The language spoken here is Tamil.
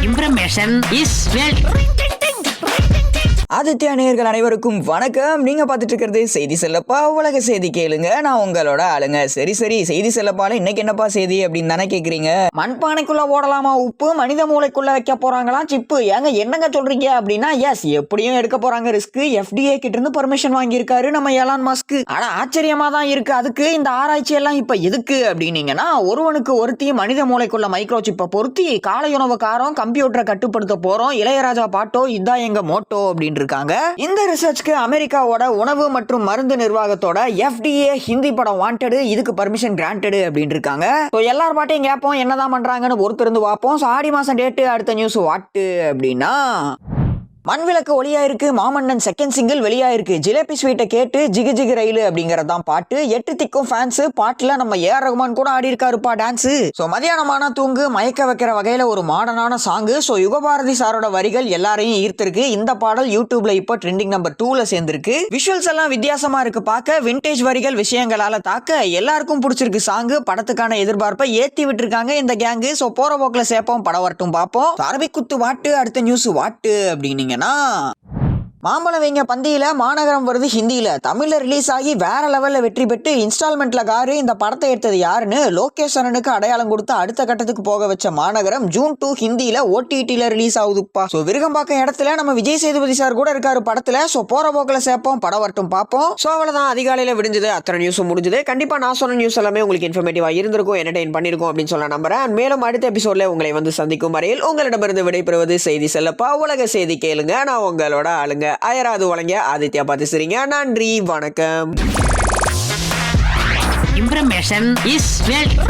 Information is wealth. ஆதித்யா நேயர்கள் அனைவருக்கும் வணக்கம். நீங்க பார்த்துட்டு இருக்கிறது செய்தி செல்லப்பா உலக செய்தி கேளுங்க. நான் உங்களோட ஆளுங்க. சரி செய்தி செல்லப்பால இன்னைக்கு என்னப்பா செய்தி அப்படின்னு தானே கேக்குறீங்க. மண்பானைக்குள்ள ஓடலாமா உப்பு, மனித மூளைக்குள்ள வைக்க போறாங்களா சிப்பு? ஏங்க என்னங்க சொல்றீங்க அப்படின்னா, எஸ் எப்படியும் எடுக்க போறாங்க ரிஸ்க். FDA கிட்ட இருந்து பர்மிஷன் வாங்கியிருக்காரு நம்ம எலான் மஸ்க். ஆனா ஆச்சரியமா தான் இருக்கு. அதுக்கு இந்த ஆராய்ச்சி எல்லாம் இப்ப எதுக்கு அப்படின்னீங்கன்னா, ஒருவனுக்கு ஒருத்தி மனித மூளைக்குள்ள மைக்ரோ சிப்பை பொருத்தி காலை உணவு காரம் கம்ப்யூட்டரை கட்டுப்படுத்த போறோம். இளையராஜா பாட்டோ இதான் எங்க மோட்டோ அப்படின்னு இருக்காங்க. இந்த ரிசர்ச்க்கு அமெரிக்காவோட உணவு மற்றும் மருந்து நிர்வாகத்தோட FDA ஹிந்தி படம் வாண்டட் இதுக்கு பர்மிஷன் கிராண்டட் அப்படின்னு இருக்காங்க. எல்லார் பாட்டையும் கேட்போம் என்னதான் பண்றாங்கன்னு பொறுத்திருந்து பார்ப்போம். ஆடி மாசம் டேட்டு அடுத்த நியூஸ் வாட்டு அப்படின்னா, மண்விளக்கு ஒளியாயிருக்கு, மாமன்னன் செகண்ட் சிங்கிள் வெளியாயிருக்கு. ஜிலேபி ஸ்வீட்டை கேட்டு ஜிகு ஜிகு ரயிலு அப்படிங்கறதான் பாட்டு. 8 திக்கும் ஃபேன்ஸ். பாட்டுல நம்ம ஏஆர் ரகுமான் கூட ஆடி இருக்காருப்பா டான்ஸ். மதியானமான தூங்கு மயக்க வைக்கிற வகையில ஒரு மாடர்னான சாங்கு. யுகபாரதி சாரோட வரிகள் எல்லாரையும் ஈர்த்திருக்கு. இந்த பாடல் யூடியூப்ல இப்போ ட்ரெண்டிங் நம்பர் 2ல சேர்ந்திருக்கு. விஷுவல்ஸ் எல்லாம் வித்தியாசமா இருக்கு பார்க்க. விண்டேஜ் வரிகள் விஷயங்களால தாக்க எல்லாருக்கும் பிடிச்சிருக்கு சாங்கு. படத்துக்கான எதிர்பார்ப்பை ஏத்தி விட்டுருக்காங்க இந்த கேங்கு. போற போக்குல சேர்ப்போம், படம் வரட்டும் பார்ப்போம். அரபி குத்து வாட்டு அடுத்த நியூஸ் வாட்டு அப்படின்னீங்கன்னா, மாம்பழம் வைங்க பந்தியில மாநகரம் வருது ஹிந்தியில. தமிழ்ல ரிலீஸ் ஆகி வேற லெவல்ல வெற்றி பெற்று இன்ஸ்டால்மெண்ட்ல காரு. இந்த படத்தை எடுத்தது யாருன்னு லோகேஷ் சரனுக்கு அடையாளம் கொடுத்து அடுத்த கட்டத்துக்கு போக வச்ச மாநகரம் ஜூன் 2 ஹிந்தியில OTTல ரிலீஸ் ஆகுதுப்பா. விருகம்பாக்கம் இடத்துல நம்ம விஜய் சேதுபதி சார் கூட இருக்காரு படத்துல. போற போக்குல சேர்ப்போம், படம் வரட்டும் பார்ப்போம். அவ்வளவுதான், அதிகாலையில விடிஞ்சது, அத்தனை நியூஸும் முடிஞ்சது. கண்டிப்பா நான் சொன்ன நியூஸ் எல்லாமே உங்களுக்கு இன்ஃபர்மேட்டிவா இருந்திருக்கும், என்டர்டெயின் பண்ணிருக்கும் அப்படின்னு சொல்ல நம்புறேன். மேலும் அடுத்த எபிசோட்ல உங்களை வந்து சந்திக்கும் வரையில் உங்களிடமிருந்து விடைபெறுவது செய்தி செல்லப்பா உலக செய்தி கேளுங்க. நான் உங்களோட ஆளுங்க. அயராது வழங்க ஆதித்யா பாத்துறீங்க. நன்றி, வணக்கம். Information is wealth.